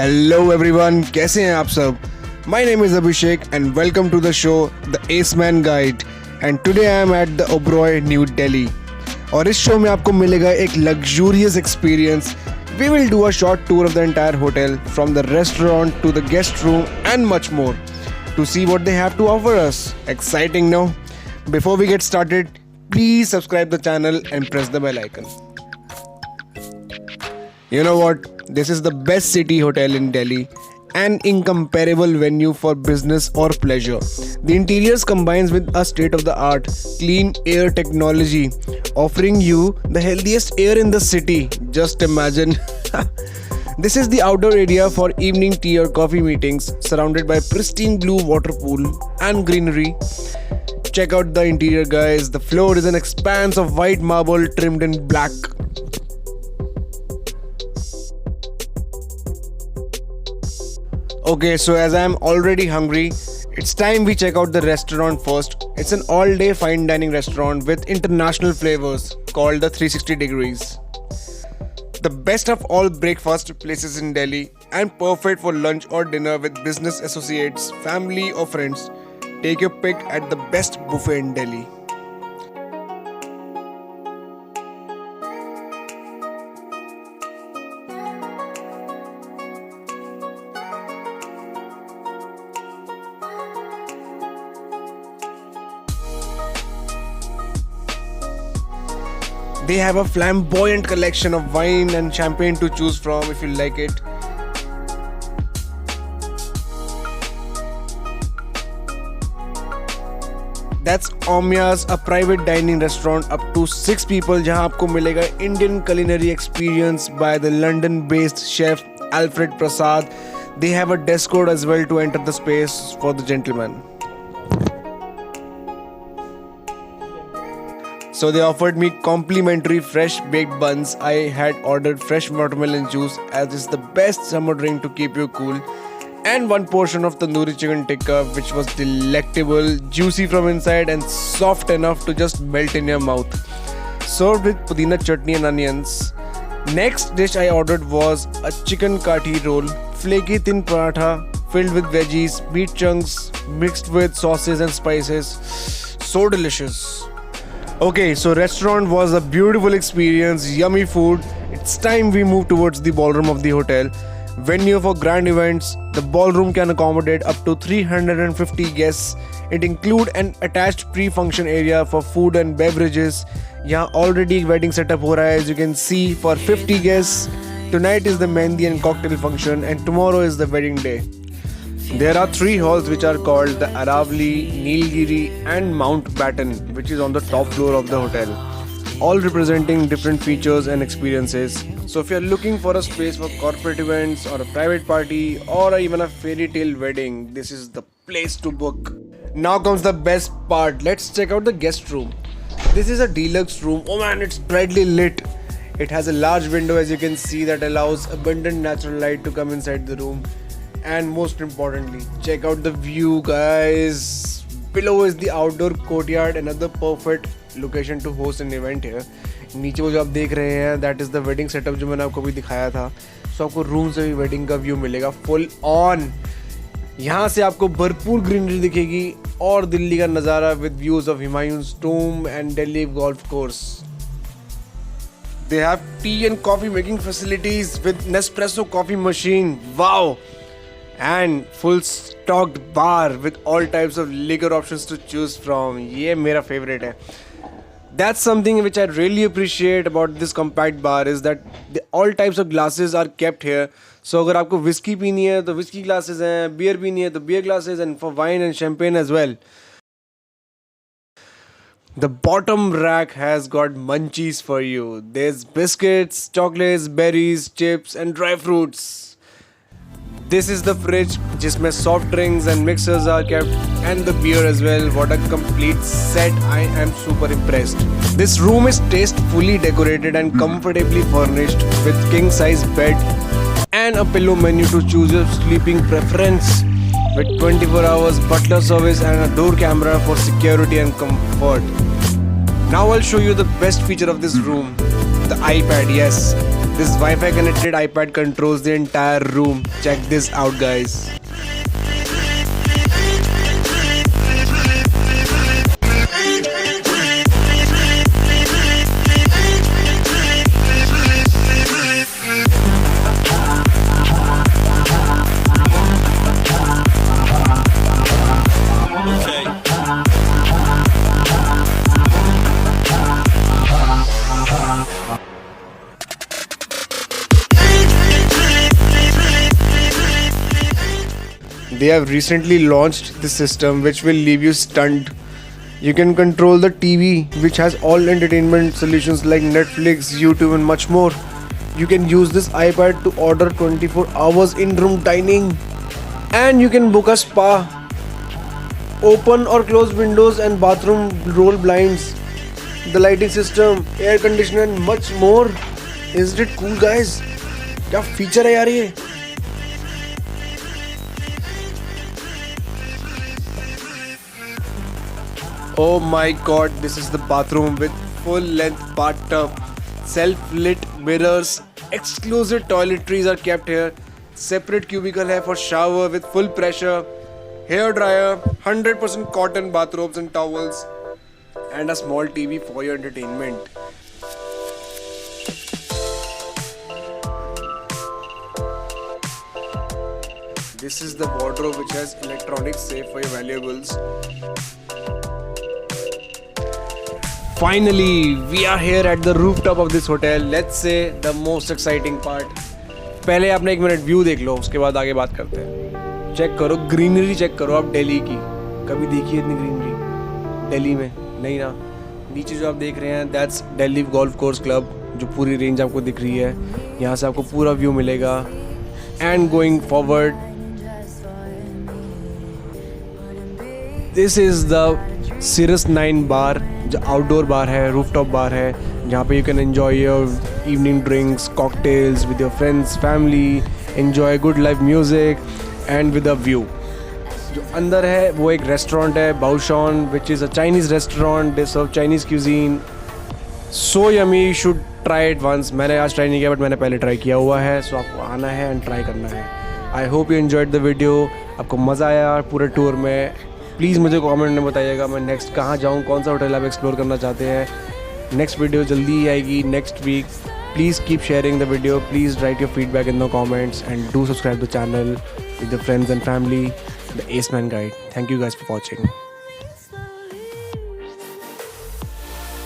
Hello everyone, कैसे हैं आप सब? My name is Abhishek and welcome to the show the Esman guide. And today I am at the Oberoi New Delhi. और इस शो में आपको मिलेगा एक luxurious experience. We will do a short tour of the entire hotel from the restaurant to the guest room and much more to see what they have to offer us. Exciting, no? Before we get started, please subscribe the channel and press the bell icon. You know what? This is the best city hotel in Delhi, an incomparable venue for business or pleasure. The interiors combines with a state-of-the-art clean air technology, offering you the healthiest air in the city. Just imagine. This is the outdoor area for evening tea or coffee meetings, surrounded by pristine blue water pool and greenery. Check out the interior, guys. The floor is an expanse of white marble trimmed in black. Okay, so as I am already hungry, it's time we check out the restaurant first. It's an all-day fine dining restaurant with international flavors called the 360 Degrees. The best of all breakfast places in Delhi and perfect for lunch or dinner with business associates, family or friends. Take your pick at the best buffet in Delhi. They have a flamboyant collection of wine and champagne to choose from if you like it. That's Omya's, a private dining restaurant up to 6 people जहां आपको मिलेगा Indian culinary experience by the London-based chef Alfred Prasad. They have a dress code as well to enter the space for the gentlemen. So they offered me complimentary fresh baked buns. I had ordered fresh watermelon juice as it's the best summer drink to keep you cool. And one portion of tandoori chicken tikka which was delectable, juicy from inside and soft enough to just melt in your mouth. Served with pudina chutney and onions. Next dish I ordered was a chicken kathi roll, flaky thin paratha filled with veggies, meat chunks mixed with sauces and spices. So delicious. Okay, so restaurant was a beautiful experience, yummy food. It's time we move towards the ballroom of the hotel. Venue for grand events. The ballroom can accommodate up to 350 guests. It includes an attached pre-function area for food and beverages. यहाँ already wedding setup हो रहा है, as you can see, for 50 guests. Tonight is the mehndi and cocktail function and tomorrow is the wedding day. There are 3 halls which are called the Aravali, Nilgiri and Mountbatten, which is on the top floor of the hotel, all representing different features and experiences. So if you are looking for a space for corporate events or a private party or even a fairy tale wedding, this is the place to book. Now comes the best part. Let's check out the guest room. This is a deluxe room. Oh man, it's brightly lit. It has a large window, as you can see, that allows abundant natural light to come inside the room. And most importantly, check out the view, guys. Below is the outdoor courtyard, another perfect location to host an event here. नीचे वो जो आप देख रहे हैं, that is the wedding setup जो मैंने आपको भी दिखाया था. So आपको रूम से भी वेडिंग का व्यू मिलेगा full on. यहाँ से आपको भरपूर ग्रीनरी दिखेगी और दिल्ली का नज़ारा with views of Humayun's tomb and Delhi golf course. They have tea and coffee making facilities with Nespresso coffee machine. Wow! And full stocked bar with all types of liquor options to choose from. ये मेरा favorite है. That's something which I really appreciate about this compact bar is that all types of glasses are kept here. So अगर आपको whiskey पीनी है तो whiskey glasses हैं, beer पीनी है तो beer glasses, and for wine and champagne as well. The bottom rack has got munchies for you. There's biscuits, chocolates, berries, chips and dry fruits. This is the fridge जिसमें soft drinks and mixers are kept and the beer as well. What a complete set. I am super impressed. This room is tastefully decorated and comfortably furnished with king size bed and a pillow menu to choose your sleeping preference, with 24 hours butler service and a door camera for security and comfort. Now I'll show you the best feature of this room. The iPad. Yes, this Wi-Fi connected iPad controls the entire room. Check this out, guys. They have recently launched this system which will leave you stunned. You can control the TV which has all entertainment solutions like Netflix, YouTube and much more. You can use this iPad to order 24 hours in-room dining. And you can book a spa. Open or close windows and bathroom roll blinds. The lighting system, air conditioner and much more. Isn't it cool, guys? क्या feature है यार ये? Oh my god, this is the bathroom with full length bathtub, self-lit mirrors, exclusive toiletries are kept here, separate cubicle hai for shower with full pressure, hair dryer, 100% cotton bathrobes and towels, and a small TV for your entertainment. This is the wardrobe which has electronics safe for your valuables. Finally, we are here at the rooftop of this hotel. Let's say the most exciting part. पहले आपने एक minute view देख लो, उसके बाद आगे बात करते हैं. चेक करो ग्रीनरी, चेक करो आप दिल्ली की. कभी देखी है इतनी ग्रीनरी दिल्ली में? नहीं ना. नीचे जो आप देख रहे हैं that's Delhi golf course club, जो पूरी रेंज आपको दिख रही है. यहाँ से आपको पूरा व्यू मिलेगा. And going forward, this is the Cirrus 9 bar, जो आउटडोर बार है, रूफटॉप बार है, जहाँ पे you can enjoy your evening drinks, cocktails with your friends, family, enjoy good live music and with a view. जो अंदर है वो एक रेस्टोरेंट है, बाउशॉन, which is a Chinese restaurant. They serve Chinese cuisine, so yummy, should try it once. मैंने आज try नहीं किया बट मैंने पहले ट्राई किया हुआ है. सो आपको आना है एंड ट्राई करना है. I hope you enjoyed the video. आपको मज़ा आया पूरे टूर में. प्लीज़ मुझे कमेंट में बताइएगा मैं नेक्स्ट कहाँ जाऊँ, कौन सा होटल आप एक्सप्लोर करना चाहते हैं. नेक्स्ट वीडियो जल्दी ही आएगी next week. Please keep sharing the video. Please write your feedback in the comments and do subscribe the channel with your friends and family. The Esman guide. Thank you guys for watching.